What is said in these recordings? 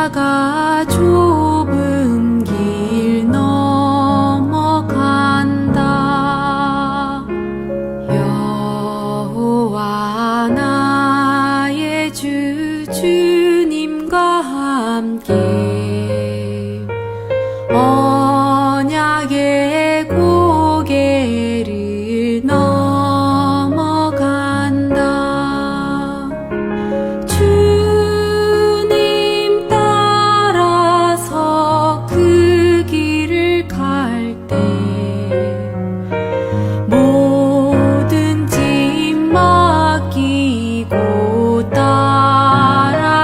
십자가 좁은 길 넘어간다. 여호와 나의 주 주님과 함께 언약의 고개를 넘어간다. 주님 따라서 그 길을 갈 때 모든 짐 맡기고 따라간다.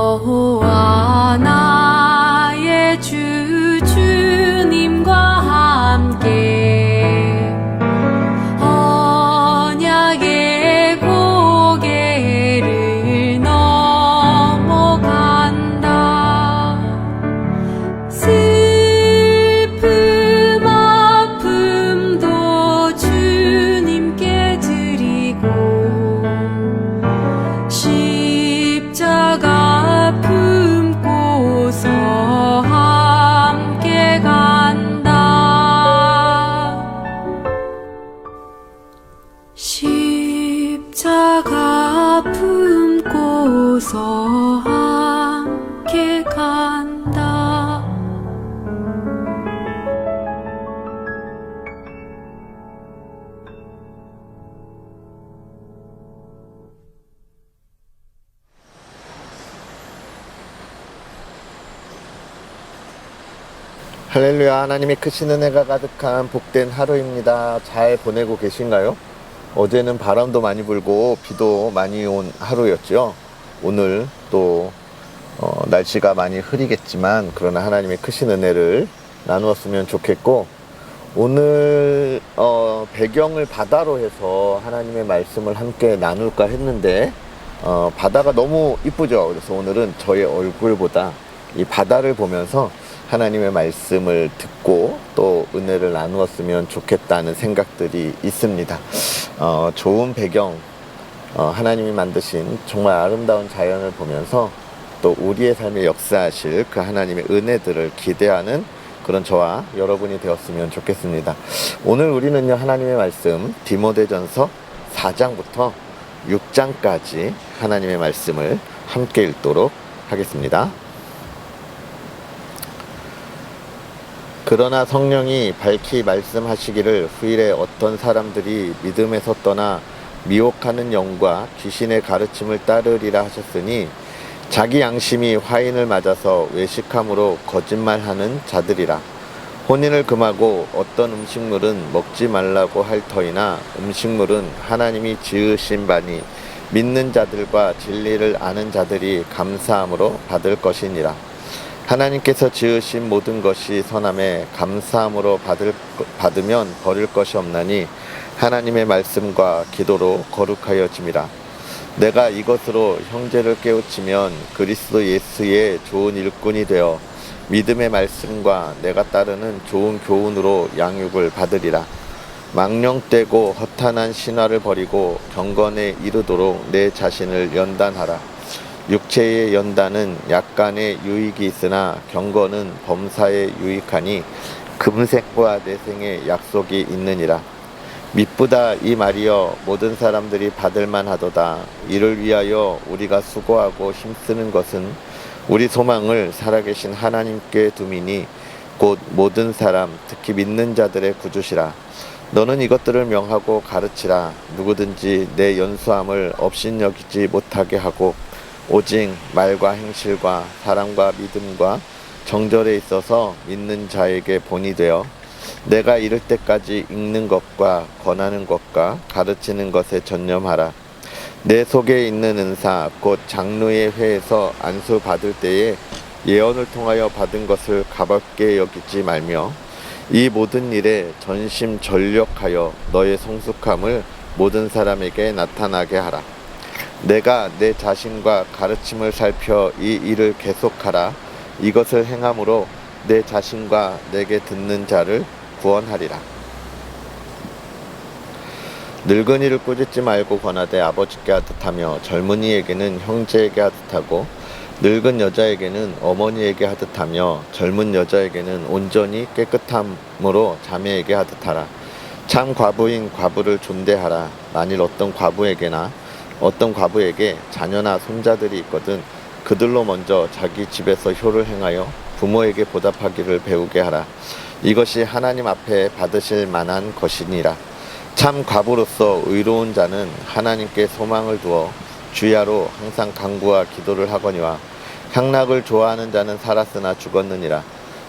여호와 나의 주 주님과 함께 언약의 고개를 넘어간다. 슬픔 아픔도 주님께 드리고 십자가 품고서 함께 간다. 십자가 품고서 함께 간다. 할렐루야. 하나님의 크신 은혜가 가득한 복된 하루입니다. 잘 보내고 계신가요? 어제는 바람도 많이 불고 비도 많이 온 하루였죠. 오늘 또 날씨가 많이 흐리겠지만 그러나 하나님의 크신 은혜를 나누었으면 좋겠고, 오늘 배경을 바다로 해서 하나님의 말씀을 함께 나눌까 했는데 바다가 너무 이쁘죠. 그래서 오늘은 저의 얼굴보다 이 바다를 보면서 하나님의 말씀을 듣고 또 은혜를 나누었으면 좋겠다는 생각들이 있습니다. 좋은 배경, 하나님이 만드신 정말 아름다운 자연을 보면서 또 우리의 삶에 역사하실 그 하나님의 은혜들을 기대하는 그런 저와 여러분이 되었으면 좋겠습니다. 오늘 우리는요, 하나님의 말씀 디모데전서 4장부터 6장까지 하나님의 말씀을 함께 읽도록 하겠습니다. 그러나 성령이 밝히 말씀하시기를 후일에 어떤 사람들이 믿음에서 떠나 미혹하는 영과 귀신의 가르침을 따르리라 하셨으니 자기 양심이 화인을 맞아서 외식함으로 거짓말하는 자들이라. 혼인을 금하고 어떤 음식물은 먹지 말라고 할 터이나 음식물은 하나님이 지으신 바니 믿는 자들과 진리를 아는 자들이 감사함으로 받을 것이니라. 하나님께서 지으신 모든 것이 선함에 감사함으로 받으면 버릴 것이 없나니 하나님의 말씀과 기도로 거룩하여짐이라. 내가 이것으로 형제를 깨우치면 그리스도 예수의 좋은 일꾼이 되어 믿음의 말씀과 내가 따르는 좋은 교훈으로 양육을 받으리라. 망령되고 허탄한 신화를 버리고 경건에 이르도록 내 자신을 연단하라. 육체의 연단은 약간의 유익이 있으나 경건은 범사에 유익하니 금생과 내생의 약속이 있느니라. 미쁘다 이 말이여 모든 사람들이 받을만 하도다. 이를 위하여 우리가 수고하고 힘쓰는 것은 우리 소망을 살아계신 하나님께 두미니 곧 모든 사람 특히 믿는 자들의 구주시라. 너는 이것들을 명하고 가르치라. 누구든지 내 연수함을 업신여기지 못하게 하고 오직 말과 행실과 사랑과 믿음과 정절에 있어서 믿는 자에게 본이 되어 내가 이를 때까지 읽는 것과 권하는 것과 가르치는 것에 전념하라. 내 속에 있는 은사 곧 장로의 회에서 안수 받을 때에 예언을 통하여 받은 것을 가볍게 여기지 말며 이 모든 일에 전심전력하여 너의 성숙함을 모든 사람에게 나타나게 하라. 내가 내 자신과 가르침을 살펴 이 일을 계속하라. 이것을 행함으로 내 자신과 내게 듣는 자를 구원하리라. 늙은이를 꾸짖지 말고 권하되 아버지께 하듯하며 젊은이에게는 형제에게 하듯하고 늙은 여자에게는 어머니에게 하듯하며 젊은 여자에게는 온전히 깨끗함으로 자매에게 하듯하라. 참 과부인 과부를 존대하라. 만일 어떤 과부에게 자녀나 손자들이 있거든 그들로 먼저 자기 집에서 효를 행하여 부모에게 보답하기를 배우게 하라. 이것이 하나님 앞에 받으실 만한 것이니라. 참 과부로서 의로운 자는 하나님께 소망을 두어 주야로 항상 간구와 기도를 하거니와 향락을 좋아하는 자는 살았으나 죽었느니라.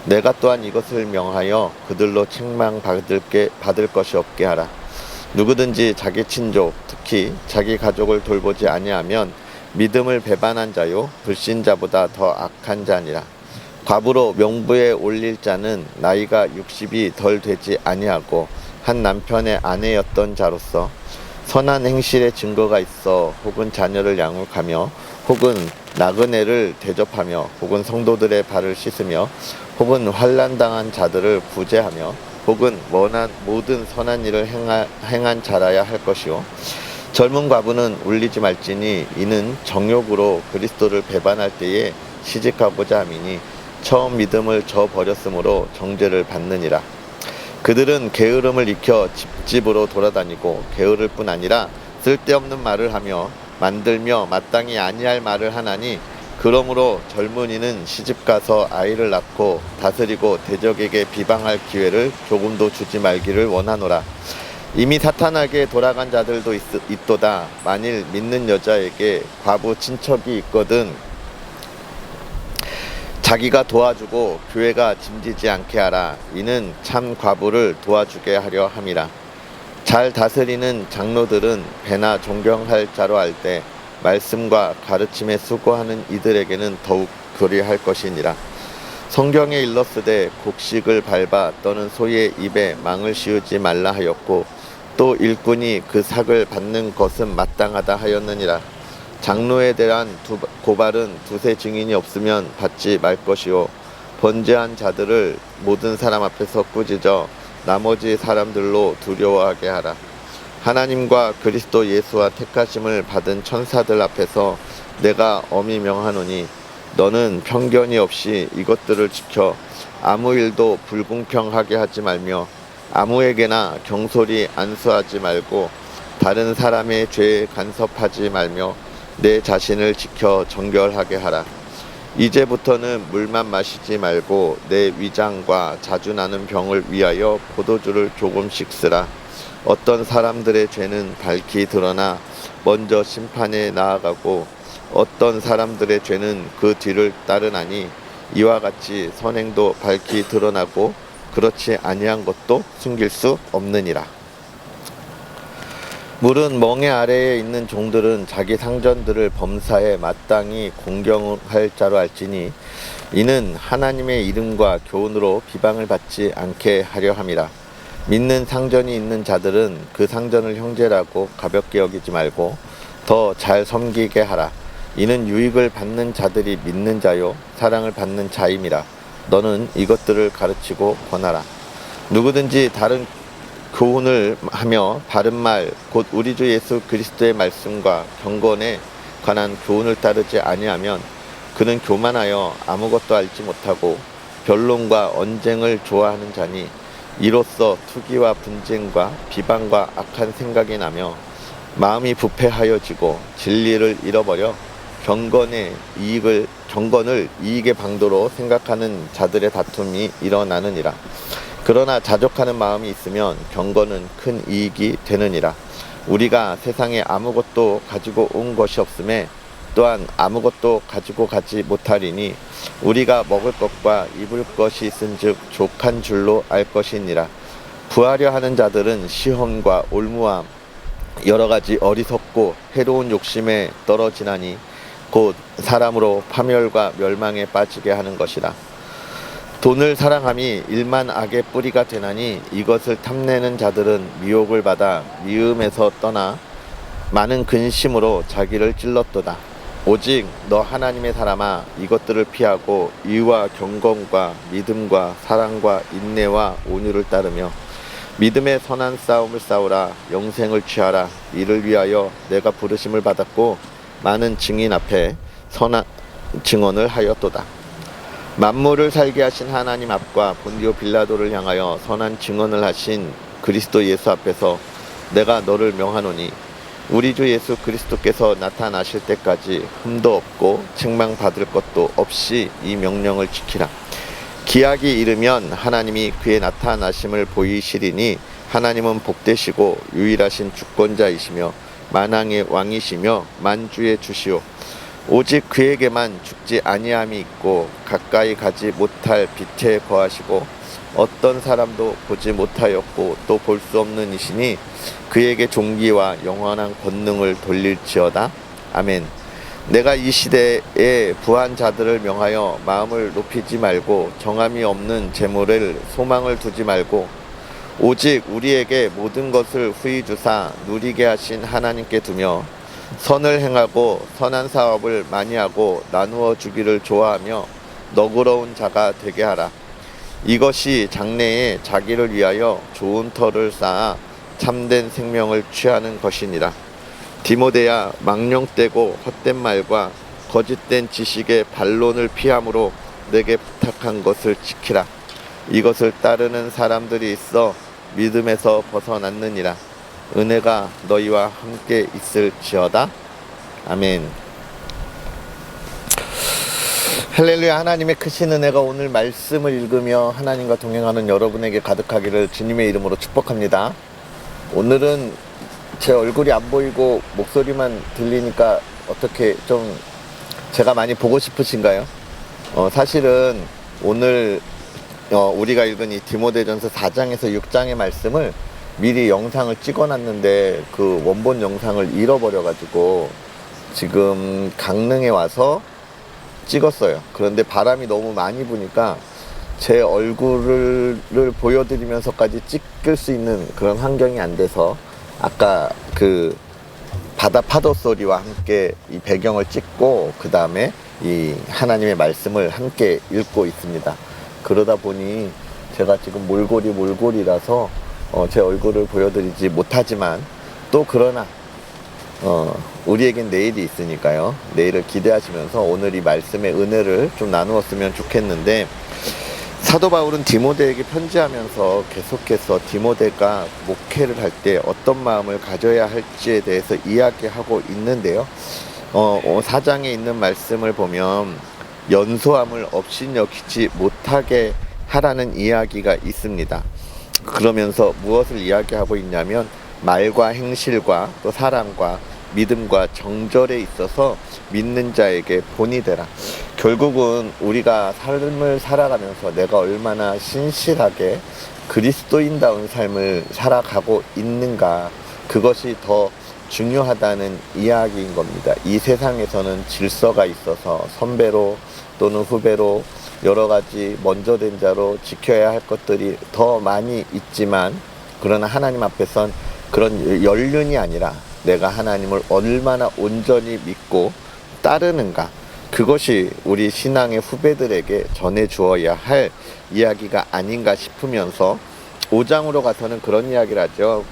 내가 또한 이것을 명하여 그들로 책망받을 것이 없게 하라. 누구든지 자기 친족 특히 자기 가족을 돌보지 아니하면 믿음을 배반한 자요 불신자보다 더 악한 자니라. 과부로 명부에 올릴 자는 나이가 60이 덜 되지 아니하고 한 남편의 아내였던 자로서 선한 행실의 증거가 있어 혹은 자녀를 양육하며 혹은 나그네를 대접하며 혹은 성도들의 발을 씻으며 혹은 환난당한 자들을 구제하며 혹은 모든 선한 일을 행한 자라야 할 것이요 젊은 과부는 울리지 말지니 이는 정욕으로 그리스도를 배반할 때에 시집가고자 함이니 처음 믿음을 저버렸으므로 정죄를 받느니라. 그들은 게으름을 익혀 집집으로 돌아다니고 게으를 뿐 아니라 쓸데없는 말을 하며 만들며 마땅히 아니할 말을 하나니 그러므로 젊은이는 시집가서 아이를 낳고 다스리고 대적에게 비방할 기회를 조금도 주지 말기를 원하노라. 이미 사탄에게 돌아간 자들도 있도다. 만일 믿는 여자에게 과부 친척이 있거든 자기가 도와주고 교회가 짐지지 않게 하라. 이는 참 과부를 도와주게 하려 함이라. 잘 다스리는 장로들은 배나 존경할 자로 알 때 말씀과 가르침에 수고하는 이들에게는 더욱 그리할 것이니라. 성경에 일렀으되 곡식을 밟아 떠는 소의 입에 망을 씌우지 말라 하였고 또 일꾼이 그 삭을 받는 것은 마땅하다 하였느니라. 장로에 대한 고발은 두세 증인이 없으면 받지 말 것이요 번제한 자들을 모든 사람 앞에서 꾸짖어 나머지 사람들로 두려워하게 하라. 하나님과 그리스도 예수와 택하심을 받은 천사들 앞에서 내가 엄히 명하노니 너는 편견이 없이 이것들을 지켜 아무 일도 불공평하게 하지 말며 아무에게나 경솔히 안수하지 말고 다른 사람의 죄에 간섭하지 말며 내 자신을 지켜 정결하게 하라. 이제부터는 물만 마시지 말고 내 위장과 자주 나는 병을 위하여 포도주를 조금씩 쓰라. 어떤 사람들의 죄는 밝히 드러나 먼저 심판에 나아가고 어떤 사람들의 죄는 그 뒤를 따르나니 이와 같이 선행도 밝히 드러나고 그렇지 아니한 것도 숨길 수 없느니라. 물은 멍에 아래에 있는 종들은 자기 상전들을 범사에 마땅히 공경할 자로 알지니 이는 하나님의 이름과 교훈으로 비방을 받지 않게 하려 함이라. 믿는 상전이 있는 자들은 그 상전을 형제라고 가볍게 여기지 말고 더 잘 섬기게 하라. 이는 유익을 받는 자들이 믿는 자요 사랑을 받는 자임이라. 너는 이것들을 가르치고 권하라. 누구든지 다른 교훈을 하며 바른 말 곧 우리 주 예수 그리스도의 말씀과 경건에 관한 교훈을 따르지 아니하면 그는 교만하여 아무것도 알지 못하고 변론과 언쟁을 좋아하는 자니 이로써 투기와 분쟁과 비방과 악한 생각이 나며 마음이 부패하여지고 진리를 잃어버려 경건을 이익의 방도로 생각하는 자들의 다툼이 일어나느니라. 그러나 자족하는 마음이 있으면 경건은 큰 이익이 되느니라. 우리가 세상에 아무것도 가지고 온 것이 없음에 또한 아무것도 가지고 가지 못하리니 우리가 먹을 것과 입을 것이 있은즉 족한 줄로 알 것이니라. 부하려 하는 자들은 시험과 올무함 여러 가지 어리석고 해로운 욕심에 떨어지나니 곧 사람으로 파멸과 멸망에 빠지게 하는 것이라. 돈을 사랑함이 일만 악의 뿌리가 되나니 이것을 탐내는 자들은 미혹을 받아 미음에서 떠나 많은 근심으로 자기를 찔렀도다. 오직 너 하나님의 사람아, 이것들을 피하고 의와 경건과 믿음과 사랑과 인내와 온유를 따르며 믿음의 선한 싸움을 싸우라. 영생을 취하라. 이를 위하여 내가 부르심을 받았고 많은 증인 앞에 선한 증언을 하였도다. 만물을 살게 하신 하나님 앞과 본디오 빌라도를 향하여 선한 증언을 하신 그리스도 예수 앞에서 내가 너를 명하노니 우리 주 예수 그리스도께서 나타나실 때까지 흠도 없고 책망받을 것도 없이 이 명령을 지키라. 기약이 이르면 하나님이 그의 나타나심을 보이시리니 하나님은 복되시고 유일하신 주권자이시며 만왕의 왕이시며 만주의 주시오. 오직 그에게만 죽지 아니함이 있고 가까이 가지 못할 빛에 거하시고 어떤 사람도 보지 못하였고 또 볼 수 없는 이시니 그에게 존귀와 영원한 권능을 돌릴지어다. 아멘. 내가 이 시대에 부한 자들을 명하여 마음을 높이지 말고 정함이 없는 재물을 소망을 두지 말고 오직 우리에게 모든 것을 후히 주사 누리게 하신 하나님께 두며 선을 행하고 선한 사업을 많이 하고 나누어 주기를 좋아하며 너그러운 자가 되게 하라. 이것이 장래에 자기를 위하여 좋은 터를 쌓아 참된 생명을 취하는 것이니라. 디모데야, 망령되고 헛된 말과 거짓된 지식의 반론을 피함으로 내게 부탁한 것을 지키라. 이것을 따르는 사람들이 있어 믿음에서 벗어났느니라. 은혜가 너희와 함께 있을지어다. 아멘. 할렐루야. 하나님의 크신 은혜가 오늘 말씀을 읽으며 하나님과 동행하는 여러분에게 가득하기를 주님의 이름으로 축복합니다. 오늘은 제 얼굴이 안 보이고 목소리만 들리니까 어떻게 좀 제가 많이 보고 싶으신가요? 사실은 오늘 우리가 읽은 이 디모데전서 4장에서 6장의 말씀을 미리 영상을 찍어놨는데 그 원본 영상을 잃어버려가지고 지금 강릉에 와서 찍었어요. 그런데 바람이 너무 많이 부니까 제 얼굴을 보여드리면서까지 찍을 수 있는 그런 환경이 안 돼서 아까 그 바다 파도 소리와 함께 이 배경을 찍고 그 다음에 이 하나님의 말씀을 함께 읽고 있습니다. 그러다 보니 제가 지금 몰골이라서 제 얼굴을 보여드리지 못하지만 또 그러나 우리에겐 내일이 있으니까요. 내일을 기대하시면서 오늘 이 말씀의 은혜를 좀 나누었으면 좋겠는데, 사도 바울은 디모데에게 편지하면서 계속해서 디모데가 목회를 할 때 어떤 마음을 가져야 할지에 대해서 이야기하고 있는데요. 4장에 있는 말씀을 보면 연소함을 업신여기지 못하게 하라는 이야기가 있습니다. 그러면서 무엇을 이야기하고 있냐면 말과 행실과 또 사랑과 믿음과 정절에 있어서 믿는 자에게 본이 되라. 결국은 우리가 삶을 살아가면서 내가 얼마나 신실하게 그리스도인다운 삶을 살아가고 있는가, 그것이 더 중요하다는 이야기인 겁니다. 이 세상에서는 질서가 있어서 선배로 또는 후배로 여러 가지 먼저 된 자로 지켜야 할 것들이 더 많이 있지만, 그러나 하나님 앞에선 그런 연륜이 아니라 내가 하나님을 얼마나 온전히 믿고 따르는가, 그것이 우리 신앙의 후배들에게 전해 주어야 할 이야기가 아닌가 싶으면서 5장으로 가서는 그런 이야기를 하죠.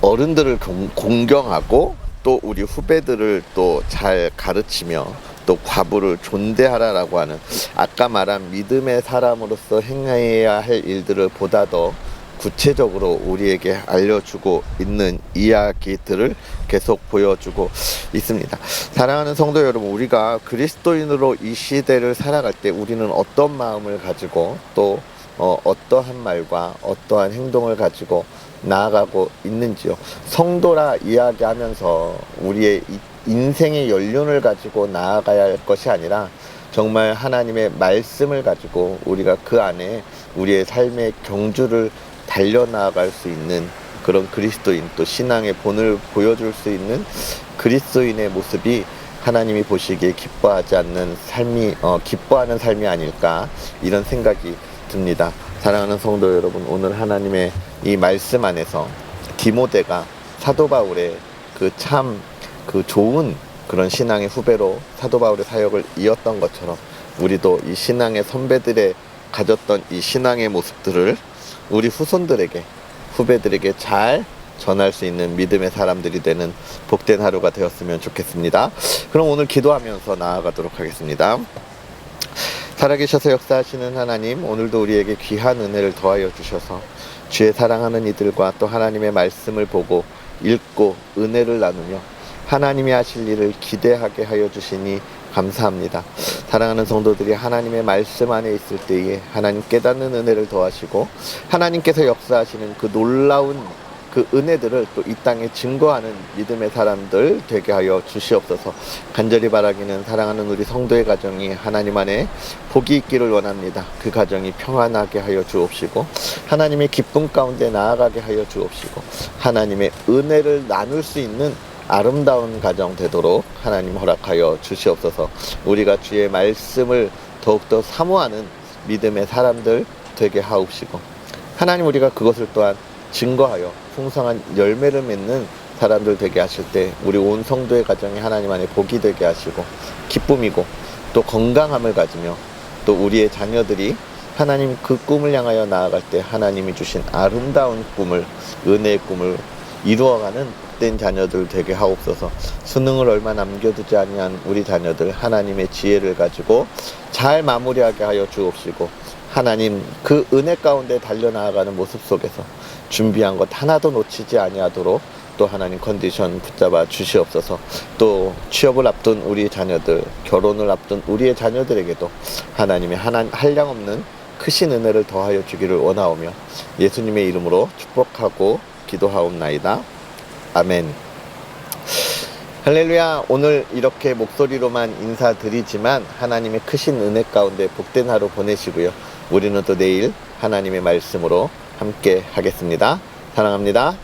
어른들을 공경하고 또 우리 후배들을 또 잘 가르치며 또 과부를 존대하라라고 하는, 아까 말한 믿음의 사람으로서 행해야 할 일들을 보다 더 구체적으로 우리에게 알려주고 있는 이야기들을 계속 보여주고 있습니다. 사랑하는 성도 여러분, 우리가 그리스도인으로 이 시대를 살아갈 때 우리는 어떤 마음을 가지고 또 어떠한 말과 어떠한 행동을 가지고 나아가고 있는지요. 성도라 이야기하면서 우리의 인생의 연륜을 가지고 나아가야 할 것이 아니라 정말 하나님의 말씀을 가지고 우리가 그 안에 우리의 삶의 경주를 달려나갈 수 있는 그런 그리스도인, 또 신앙의 본을 보여줄 수 있는 그리스도인의 모습이 하나님이 보시기에 기뻐하지 않는 삶이 기뻐하는 삶이 아닐까, 이런 생각이 듭니다. 사랑하는 성도 여러분, 오늘 하나님의 이 말씀 안에서 디모데가 사도 바울의 그 좋은 그런 신앙의 후배로 사도 바울의 사역을 이었던 것처럼, 우리도 이 신앙의 선배들의 가졌던 이 신앙의 모습들을 우리 후손들에게, 후배들에게 잘 전할 수 있는 믿음의 사람들이 되는 복된 하루가 되었으면 좋겠습니다. 그럼 오늘 기도하면서 나아가도록 하겠습니다. 살아계셔서 역사하시는 하나님, 오늘도 우리에게 귀한 은혜를 더하여 주셔서 주의 사랑하는 이들과 또 하나님의 말씀을 보고 읽고 은혜를 나누며 하나님이 하실 일을 기대하게 하여 주시니 감사합니다. 사랑하는 성도들이 하나님의 말씀 안에 있을 때에 하나님 깨닫는 은혜를 더하시고 하나님께서 역사하시는 그 놀라운 그 은혜들을 또 이 땅에 증거하는 믿음의 사람들 되게 하여 주시옵소서. 간절히 바라기는 사랑하는 우리 성도의 가정이 하나님 안에 복이 있기를 원합니다. 그 가정이 평안하게 하여 주옵시고 하나님의 기쁨 가운데 나아가게 하여 주옵시고 하나님의 은혜를 나눌 수 있는 아름다운 가정 되도록 하나님 허락하여 주시옵소서. 우리가 주의 말씀을 더욱더 사모하는 믿음의 사람들 되게 하옵시고 하나님, 우리가 그것을 또한 증거하여 풍성한 열매를 맺는 사람들 되게 하실 때 우리 온 성도의 가정이 하나님 안에 복이 되게 하시고 기쁨이고 또 건강함을 가지며 또 우리의 자녀들이 하나님 그 꿈을 향하여 나아갈 때 하나님이 주신 아름다운 꿈을, 은혜의 꿈을 이루어가는 복된 자녀들 되게 하옵소서. 수능을 얼마 남겨두지 아니한 우리 자녀들 하나님의 지혜를 가지고 잘 마무리하게 하여 주옵시고 하나님 그 은혜 가운데 달려나아가는 모습 속에서 준비한 것 하나도 놓치지 아니하도록 또 하나님 컨디션 붙잡아 주시옵소서. 또 취업을 앞둔 우리 자녀들, 결혼을 앞둔 우리의 자녀들에게도 하나님의 한량없는 크신 은혜를 더하여 주기를 원하오며 예수님의 이름으로 축복하고 기도하옵나이다. 아멘. 할렐루야. 오늘 이렇게 목소리로만 인사드리지만 하나님의 크신 은혜 가운데 복된 하루 보내시고요. 우리는 또 내일 하나님의 말씀으로 함께 하겠습니다. 사랑합니다.